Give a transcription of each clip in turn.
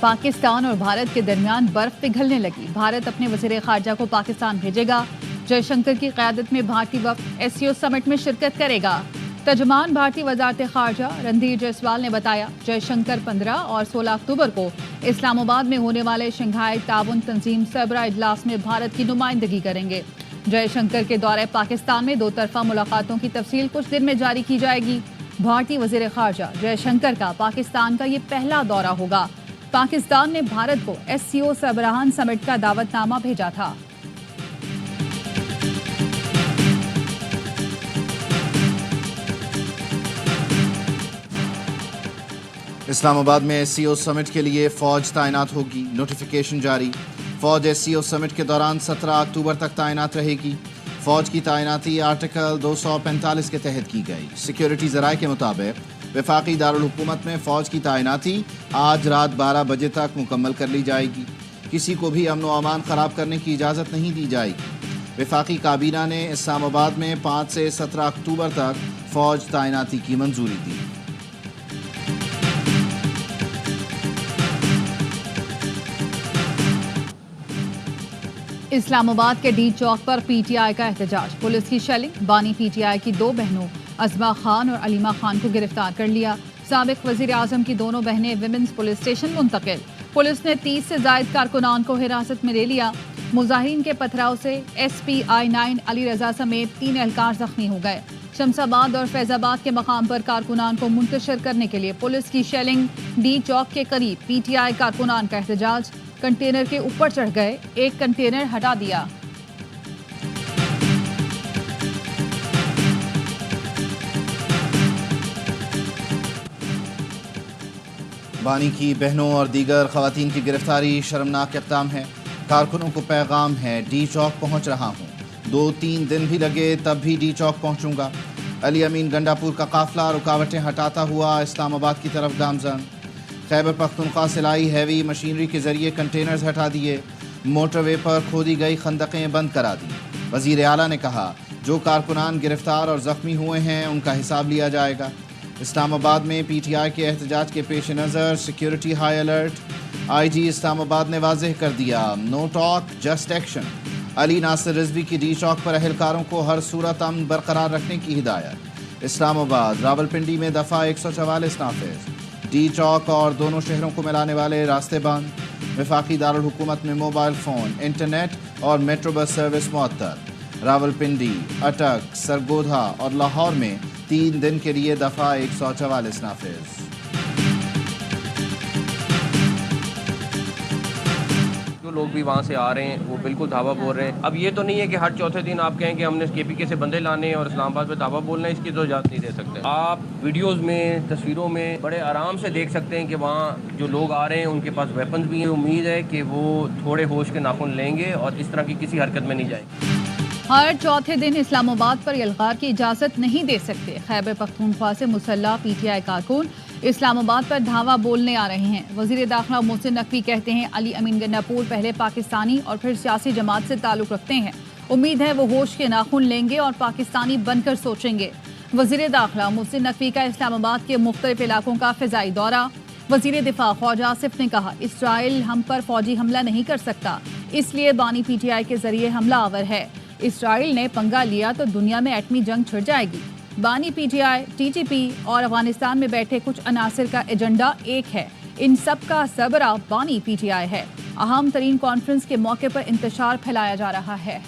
पाकिस्तान और भारत के दरमियान बर्फ पिघलने लगी। भारत अपने वज़ीर ख़ारजा को पाकिस्तान भेजेगा। जयशंकर की क़यादत में भारतीय वफ़द एससीओ समिट में शिरकत करेगा। तर्जुमान भारतीय वज़ारत ख़ारजा रणधीर जायसवाल ने बताया, जयशंकर 15 और 16 अक्टूबर को इस्लामाबाद में होने वाले शंघाई ताउन तंजीम सरबरा इजलास में भारत की नुमाइंदगी करेंगे। जयशंकर के दौरे पाकिस्तान में दो तरफा मुलाकातों की तफसील कुछ दिन में जारी की जाएगी। भारतीय वज़ीर ख़ारजा जयशंकर का पाकिस्तान का ये पहला दौरा होगा। पाकिस्तान ने भारत को एससीओ सरबराहान समिट का दावतनामा भेजा था। इस्लामाबाद में एससीओ समिट के लिए फ़ौज तैनात होगी। नोटिफिकेशन जारी। फ़ौज एससीओ समिट के दौरान 17 अक्टूबर तक तैनात रहेगी। फ़ौज की तैनाती आर्टिकल 245 के तहत की गई। सिक्योरिटी ज़राए के मुताबिक वफाकी दारुल हुकूमत में फ़ौज की तैनाती आज रात 12 बजे तक मुकम्मल कर ली जाएगी। किसी को भी अमन व अमान ख़राब करने की इजाज़त नहीं दी जाएगी। वफाकी काबीना ने इस्लामाबाद में 5 से 17 अक्टूबर तक फ़ौज तैनाती की मंजूरी दी। इस्लामाबाद के डी चौक पर पीटीआई का एहतजाज। पुलिस की शेलिंग। बानी पीटीआई की दो बहनों अज़मा खान और अलीमा खान को गिरफ्तार कर लिया। साबिक वज़ीर आज़म की दोनों बहनें विमेंस पुलिस स्टेशन मुंतकिल। पुलिस ने 30 से ज़ायद कारकुनान को हिरासत में ले लिया। मुजाहिरीन के पथराव से SPI-9 अली रजा समेत 3 एहलकार जख्मी हो गए। शमशाबाद और फैजाबाद के मकाम पर कारकुनान को मुंतशिर करने के लिए पुलिस की शेलिंग। डी चौक के करीब पीटीआई कारकुनान का एहतजाज। कंटेनर के ऊपर चढ़ गए, एक कंटेनर हटा दिया। बानी की बहनों और दीगर खवातीन की गिरफ्तारी शर्मनाक इक़दाम है। कारकुनों को पैगाम है, डी चौक पहुंच रहा हूं। 2-3 दिन भी लगे तब भी डी चौक पहुंचूंगा। अली अमीन गंडापुर का काफिला रुकावटें हटाता हुआ इस्लामाबाद की तरफ गामजन। खैबर पख्तूनख्वा से लाई हैवी मशीनरी के जरिए कंटेनर्स हटा दिए। मोटरवे पर खोदी गई खंदकें बंद करा दी। वज़ीर आला ने कहा, जो कारकुनान गिरफ्तार और ज़ख्मी हुए हैं उनका हिसाब लिया जाएगा। इस्लामाबाद में पीटीआई के एहतजाज के पेश नज़र security high alert. IG Islamabad ने वाज़ेह कर दिया, no talk just action. Ali Nasir Rizvi की डी चौक पर अहलकारों को हर सूरत अमन बरकरार रखने की हिदायत। इस्लामाबाद रावलपिंडी में दफ़ा 144 नाफिज। डी चौक और दोनों शहरों को मिलाने वाले रास्ते बंद। वफाकी दारुल हुकूमत में मोबाइल फ़ोन, इंटरनेट और मेट्रो बस सर्विस मुअत्तल। रावलपिंडी, अटक, सरगोधा और लाहौर में 3 दिन के लिए दफ़ा 144 नाफिज। लोग भी वहाँ से आ रहे हैं, वो बिल्कुल धावा बोल रहे हैं। अब ये तो नहीं है कि हर चौथे दिन आप कहें कि हमने KPK से बंदे लाने और इस्लामाबाद पे धावा बोलना है, इसकी तो इजाज़त नहीं दे सकते। आप वीडियोस में, तस्वीरों में बड़े आराम से देख सकते हैं कि वहाँ जो लोग आ रहे हैं उनके पास वेपन्स भी हैं। उम्मीद है कि वो थोड़े होश के नाखून लेंगे और इस तरह की किसी हरकत में नहीं जाएंगे। हर चौथे दिन इस्लामाबाद पर यलगार की इजाज़त नहीं दे सकते। खैबर पख्तूनख्वा से मुसल्लह पीटीआई कारकुन इस्लामाबाद पर धावा बोलने आ रहे हैं। वज़ीर दाखिला मोहसिन नकवी कहते हैं, अली अमीन गंडापुर पहले पाकिस्तानी और फिर सियासी जमात से ताल्लुक़ रखते हैं। उम्मीद है वो होश के नाखून लेंगे और पाकिस्तानी बनकर सोचेंगे। वज़ीर दाखिला मोहसिन नकवी का इस्लामाबाद के मुख्तलिफ इलाकों का फ़िज़ाई दौरा। वज़ीर दिफा ख्वाजा आसिफ ने कहा, इसराइल हम पर फ़ौजी हमला नहीं कर सकता, इसलिए बानी पीटीआई के ज़रिए हमला आवर है। इसराइल ने पंगा लिया तो दुनिया में एटमी जंग छिड़ जाएगी। बानी पीटीआई, TTP और अफगानिस्तान में बैठे कुछ अनासिर का एजेंडा एक है। इन सब का सरबरा बानी पीटीआई है। अहम तरीन कॉन्फ्रेंस के मौके पर इंतशार फैलाया जा रहा है।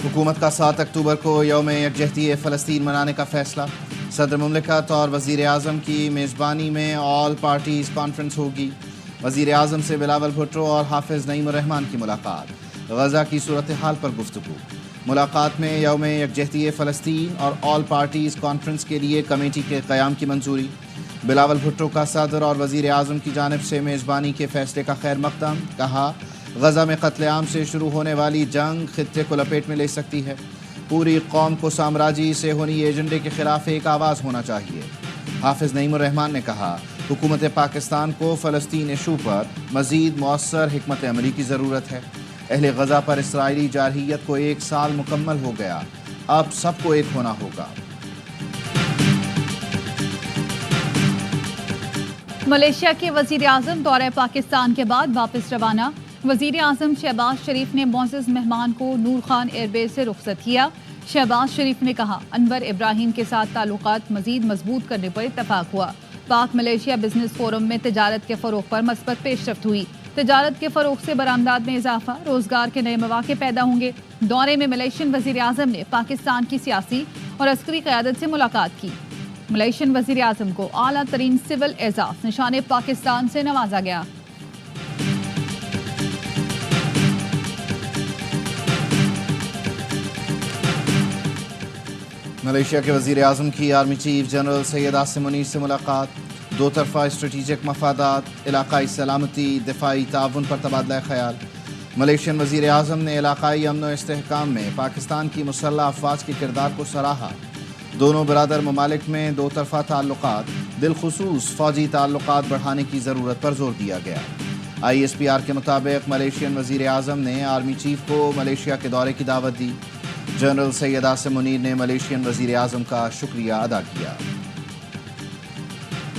हुकूमत का 7 अक्टूबर को यौम यकजहती फ़लस्तीन मनाने का फ़ैसला। सदर मुमलिकत और वज़ीर आज़म की मेज़बानी में ऑल पार्टीज़ कॉन्फ्रेंस होगी। वज़ीर आज़म से बिलावल भुट्टो और हाफिज़ नईमुर रहमान की मुलाकात। गज़ा की सूरत हाल पर गुफ्तगू। मुलाकात में यौम यकजहती फ़लस्तीन और ऑल पार्टीज़ कॉन्फ्रेंस के लिए कमेटी के क़याम की मंजूरी। बिलावल भुट्टो का सदर और वज़ीर आज़म की जानिब से मेज़बानी के फ़ैसले का खैर मक़दम। कहा, गज़ा में क़त्ल-ए-आम से शुरू होने वाली जंग ख़ित्ते को लपेट में ले सकती है। पूरी कौम को साम्राज्य से होनी एजेंडे के ख़िलाफ़ एक आवाज़ होना चाहिए। हाफिज़ नईमुर रहमान ने कहा, हुकूमत पाकिस्तान को फ़लस्तीन इशू पर मज़ीद मौसर हिकमत अमली की ज़रूरत है। اہل غزہ پر اسرائیلی جارحیت کو 1 سال مکمل ہو گیا، اب سب کو ایک ہونا ہوگا۔ ملیشیا کے وزیر اعظم دورہ پاکستان کے بعد واپس روانہ۔ وزیر اعظم شہباز شریف نے معزز مہمان کو نور خان ایئر بیس سے رخصت کیا۔ شہباز شریف نے کہا انور ابراہیم کے ساتھ تعلقات مزید مضبوط کرنے پر اتفاق ہوا۔ پاک ملیشیا بزنس فورم میں تجارت کے فروغ پر مثبت پیش رفت ہوئی۔ تجارت کے فروغ سے برآمدات میں اضافہ، روزگار کے نئے مواقع پیدا ہوں گے۔ دورے میں ملیشین وزیر اعظم نے پاکستان کی سیاسی اور عسکری قیادت سے ملاقات کی۔ ملیشین وزیر اعظم کو اعلیٰ ترین سول اعزاز نشان پاکستان سے نوازا گیا۔ ملیشیا کے وزیر اعظم کی army chief general Syed Asim Munir سے ملاقات، دو طرفہ اسٹریٹجک مفادات، علاقائی سلامتی، دفاعی تعاون پر تبادلہ خیال۔ ملیشین وزیر اعظم نے علاقائی امن و استحکام میں پاکستان کی مسلح افواج کے کردار کو سراہا۔ دونوں برادر ممالک میں دو طرفہ تعلقات، بالخصوص فوجی تعلقات بڑھانے کی ضرورت پر زور دیا گیا۔ ISPR کے مطابق ملیشین وزیر اعظم نے آرمی چیف کو ملیشیا کے دورے کی دعوت دی۔ جنرل سید عاصم منیر نے ملیشین وزیر اعظم کا شکریہ ادا کیا۔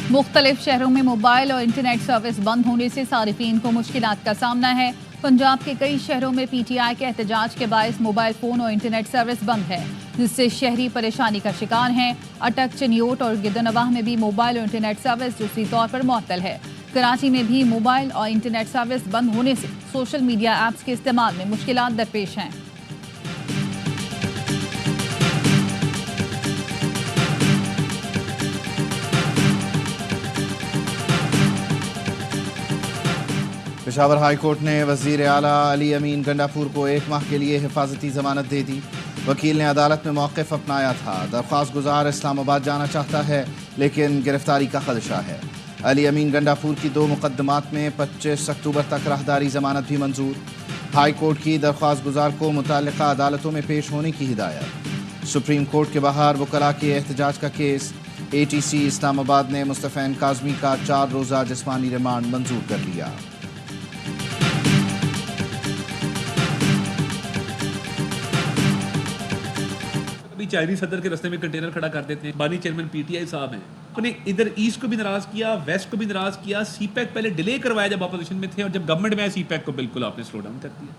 مختلف شہروں میں موبائل اور انٹرنیٹ سروس بند ہونے سے صارفین کو مشکلات کا سامنا ہے۔ پنجاب کے کئی شہروں میں PTI کے احتجاج کے باعث موبائل فون اور انٹرنیٹ سروس بند ہے، جس سے شہری پریشانی کا شکار ہیں۔ اٹک، چنیوٹ اور گدنواہ میں بھی موبائل اور انٹرنیٹ سروس جزوی طور پر معطل ہے۔ کراچی میں بھی موبائل اور انٹرنیٹ سروس بند ہونے سے سوشل میڈیا ایپس کے استعمال میں مشکلات درپیش ہیں۔ پشاور ہائی کورٹ نے وزیر اعلیٰ علی امین گنڈاپور کو 1 ماہ کے لیے حفاظتی ضمانت دے دی۔ وکیل نے عدالت میں موقف اپنایا تھا۔ درخواست گزار اسلام آباد جانا چاہتا ہے لیکن گرفتاری کا خدشہ ہے۔ علی امین گنڈاپور کی 2 مقدمات میں 25 اکتوبر تک راہداری ضمانت بھی منظور۔ ہائی کورٹ کی درخواست گزار کو متعلقہ عدالتوں میں پیش ہونے کی ہدایت۔ سپریم کورٹ کے باہر وکلاء کے احتجاج کا کیس۔ ATC اسلام آباد نے مصطفین کاظمی کا 4 روزہ جسمانی ریمانڈ منظور کر لیا۔ چائنیز صدر کے رستے میں کنٹینر کھڑا کر دیتے ہیں۔ بانی چیئرمین PTI صاحب ہیں، انہوں نے ادھر ایسٹ کو بھی ناراض کیا، ویسٹ کو بھی ناراض کیا۔ سی پیک پہلے ڈیلے کروایا جب اپوزیشن میں تھے، اور جب گورنمنٹ میں آئے سی پیک کو بالکل آپ نے سلو ڈاؤن کر دیا۔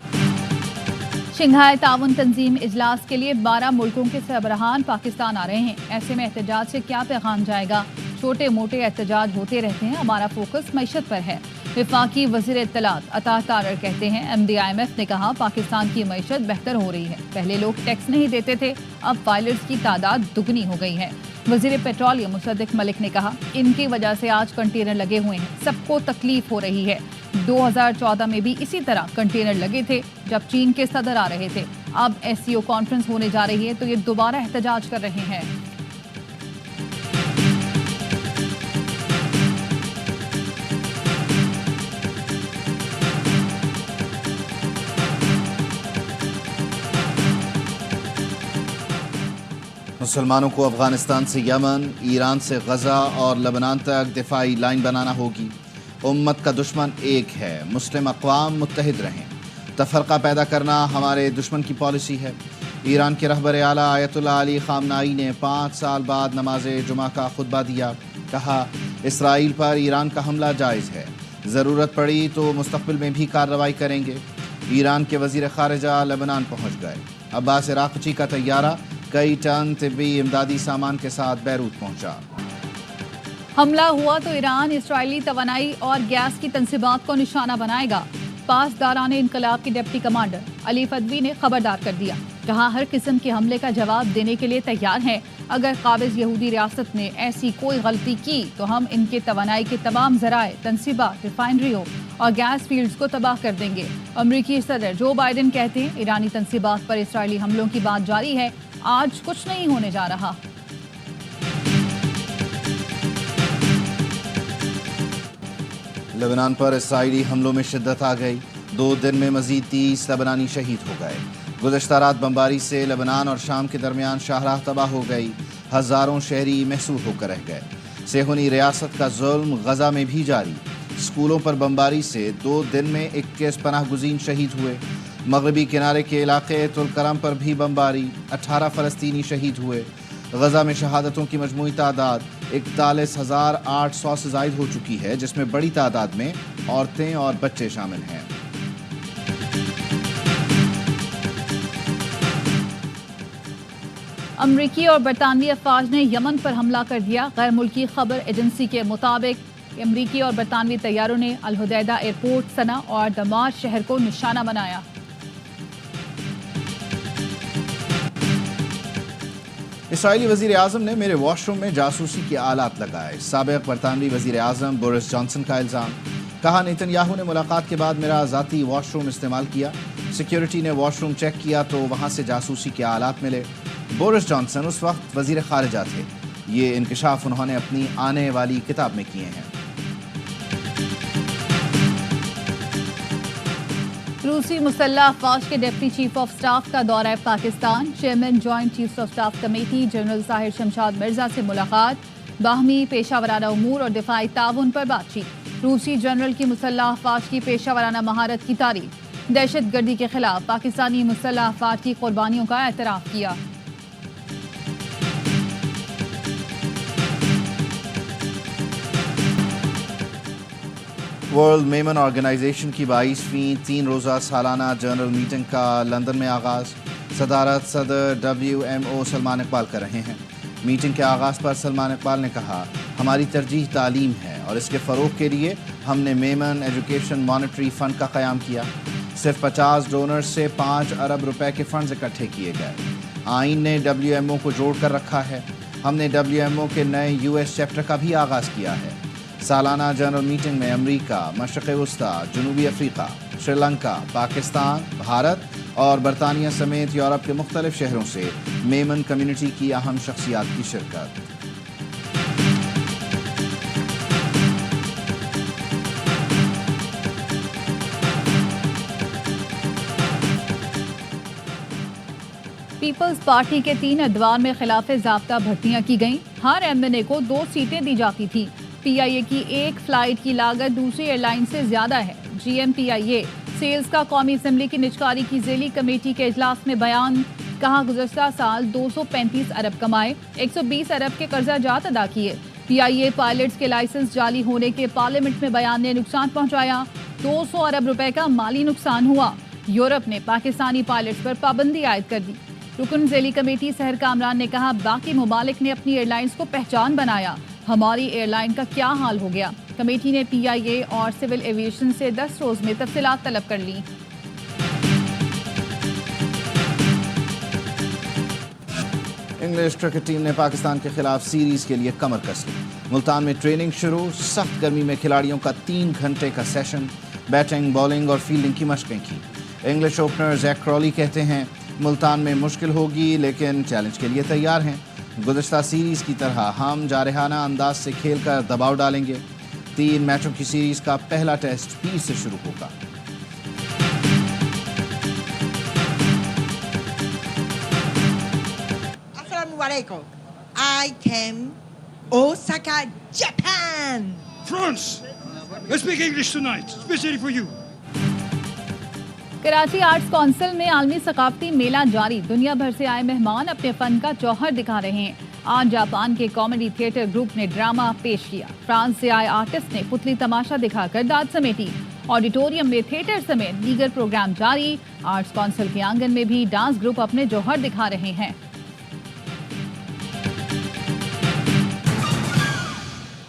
شنگھائی تعاون تنظیم اجلاس کے لیے 12 ملکوں کے سربراہان پاکستان آ رہے ہیں۔ ایسے میں احتجاج سے کیا پیغام جائے گا؟ چھوٹے موٹے احتجاج ہوتے رہتے ہیں، ہمارا فوکس معیشت پر ہے۔ وفاقی وزیر اطلاعات عطا تارڑ کہتے ہیں MD IMF نے کہا پاکستان کی معیشت بہتر ہو رہی ہے، پہلے لوگ ٹیکس نہیں دیتے تھے، اب فائلرز کی تعداد دگنی ہو گئی ہے۔ وزیر پیٹرولیم مصدق ملک نے کہا ان کی وجہ سے آج کنٹینر لگے ہوئے ہیں، سب کو تکلیف ہو رہی ہے۔ 2014 میں بھی اسی طرح کنٹینر لگے تھے جب چین کے صدر آ رہے تھے، اب SCO کانفرنس ہونے جا رہی ہے تو یہ دوبارہ احتجاج کر رہے ہیں۔ مسلمانوں کو افغانستان سے یمن، ایران سے غزہ اور لبنان تک دفاعی لائن بنانا ہوگی۔ امت کا دشمن ایک ہے، مسلم اقوام متحد رہیں۔ تفرقہ پیدا کرنا ہمارے دشمن کی پالیسی ہے۔ ایران کے رہبر اعلیٰ آیت اللہ علی خامنائی نے 5 سال بعد نماز جمعہ کا خطبہ دیا۔ کہا اسرائیل پر ایران کا حملہ جائز ہے، ضرورت پڑی تو مستقبل میں بھی کارروائی کریں گے۔ ایران کے وزیر خارجہ لبنان پہنچ گئے۔ عباس عراقچی کا طیارہ کئی ٹن طبی امدادی سامان کے ساتھ بیروت پہنچا۔ حملہ ہوا تو ایران اسرائیلی توانائی اور گیس کی تنصیبات کو نشانہ بنائے گا۔ پاسداران انقلاب کی ڈپٹی کمانڈر علی فدوی نے خبردار کر دیا، کہا ہر قسم کے حملے کا جواب دینے کے لیے تیار ہیں۔ اگر قابض یہودی ریاست نے ایسی کوئی غلطی کی تو ہم ان کے توانائی کے تمام ذرائع، تنصیبات، ریفائنریوں اور گیس فیلڈز کو تباہ کر دیں گے۔ امریکی صدر جو بائیڈن کہتے ہیں ایرانی تنصیبات پر اسرائیلی حملوں کی بات جاری ہے، آج کچھ نہیں ہونے جا رہا۔ لبنان پر اسرائیلی حملوں میں شدت آ گئی، 2 دن میں مزید 30 لبنانی شہید ہو گئے۔ گزشتہ رات بمباری سے لبنان اور شام کے درمیان شاہراہ تباہ ہو گئی، ہزاروں شہری محصور ہو کر رہ گئے۔ صہیونی ریاست کا ظلم غزہ میں بھی جاری، اسکولوں پر بمباری سے 2 دن میں 21 پناہ گزین شہید ہوئے۔ मगरबी किनारे के इलाके तुलकरम पर भी बमबारी, 18 फ़लस्तीनी शहीद हुए। गजा में शहादतों की मजमूई तादाद 41,800 से ज़ायद हो चुकी है, जिसमें बड़ी तादाद में औरतें और बच्चे शामिल हैं। अमरीकी और बरतानवी अफवाज ने यमन पर हमला कर दिया। गैर मुल्की खबर एजेंसी के मुताबिक अमरीकी और बरतानवी तैयारों ने अल हुदैदा एयरपोर्ट, सना और दमाश्क शहर को निशाना बनाया। इसराइली वज़ीर आज़म ने मेरे वॉशरूम में जासूसी के आलात लगाए। साबिक़ बरतानवी वज़ीर आज़म बोरिस जॉनसन का इल्ज़ाम। कहा, नेतन्याहू ने मुलाकात के बाद मेरा ज़ाती वॉशरूम इस्तेमाल किया। सिक्योरिटी ने वॉशरूम चेक किया तो वहाँ से जासूसी के आलात मिले। बोरिस जॉनसन उस वक्त वज़ीर ख़ारिजा थे। ये इंकशाफ उन्होंने अपनी आने वाली किताब में किए हैं। रूसी मुसल्लह अफवाज के डिप्टी चीफ ऑफ स्टाफ का दौरा Pakistan. Chairman joint chiefs of staff committee general Sahir Shamshad Mirza से मुलाकात। बाहमी पेशावराना उमूर और दिफाई ताउन पर बातचीत। रूसी जनरल की मुसल्लह अफवाज की पेशावराना महारत की तारीफ। दहशत गर्दी के खिलाफ पाकिस्तानी मुसल्लह अफवाज की कुर्बानियों का एतराफ़ किया। वर्ल्ड मेमन ऑर्गेनाइजेशन की 22वीं 3 रोज़ा सालाना जनरल मीटिंग का लंदन में आगाज़। सदारत सदर WMO सलमान इकबाल कर रहे हैं। मीटिंग के आगाज़ पर सलमान इकबाल ने कहा, हमारी तरजीह तालीम है और इसके फ़रोग़ के लिए हमने मेमन एजुकेशन मॉनिटरी फ़ंड का क़याम किया। सिर्फ 50 डोनर्स से 5 अरब रुपए के फ़ंड्स इकट्ठे किए गए। आइन ने WMO को जोड़ कर रखा है। हमने WMO के नए US चैप्टर का भी आगाज़ किया है। सालाना जनरल मीटिंग में अमरीका, मशरिक़ वस्ता, जनूबी अफ्रीका, श्रीलंका, पाकिस्तान, भारत और बरतानिया समेत यूरोप के मुख्तलिफ शहरों से मेमन कम्युनिटी की अहम शख्सियात की शिरकत। पीपल्स पार्टी के 3 अदवार में खिलाफ ज़ाब्ता भर्तियां की गईं। हर MNA को 2 सीटें दी जाती थी। PIA की एक फ्लाइट की लागत दूसरी एयरलाइन से ज्यादा है। GMPIA सेल्स का कौमी असम्बली की निजकारी की ज़ेली कमेटी के इजलास में बयान। कहा, गुज़श्ता साल 235 अरब कमाए, 120 अरब के कर्जा जात अदा किए। PIA पायलट्स के लाइसेंस जाली होने के पार्लियामेंट में बयान ने नुकसान पहुंचाया। 200 अरब रुपए का माली नुकसान हुआ। यूरोप ने पाकिस्तानी पायलट्स पर पाबंदी आयद कर दी। रुकन ज़ेली कमेटी सहर कामरान ने कहा, बाकी मुमालिक ने अपनी एयरलाइंस को पहचान बनाया, हमारी एयरलाइन का क्या हाल हो गया। कमेटी ने PIA और सिविल एविएशन से 10 रोज में तफसीलात तलब कर ली। इंग्लिश क्रिकेट टीम ने पाकिस्तान के खिलाफ सीरीज के लिए कमर कस ली। मुल्तान में ट्रेनिंग शुरू। सख्त गर्मी में खिलाड़ियों का 3 घंटे का सेशन। बैटिंग, बॉलिंग और फील्डिंग की मशकें की। इंग्लिश ओपनर जैक क्रॉली कहते हैं, मुल्तान में मुश्किल होगी लेकिन चैलेंज के लिए तैयार हैं। गुज़श्ता सीरीज़ की तरह हम जारहाना अंदाज से खेलकर दबाव डालेंगे। 3 मैचों की सीरीज़ का पहला टेस्ट पीर से शुरू होगा। Assalamualaikum. I came Osaka, Japan. France, let's speak English tonight, especially for you. Karachi arts council में आलमी सकाफती मेला जारी। दुनिया भर से आए मेहमान अपने फन का जौहर दिखा रहे हैं। आज जापान के कॉमेडी थिएटर ग्रुप ने ड्रामा पेश किया। फ्रांस से आए आर्टिस्ट ने पुतली तमाशा दिखाकर दाद समेटी। ऑडिटोरियम में थिएटर समेत दीगर प्रोग्राम जारी। आर्ट्स काउंसिल के आंगन में भी डांस ग्रुप अपने जौहर दिखा रहे हैं।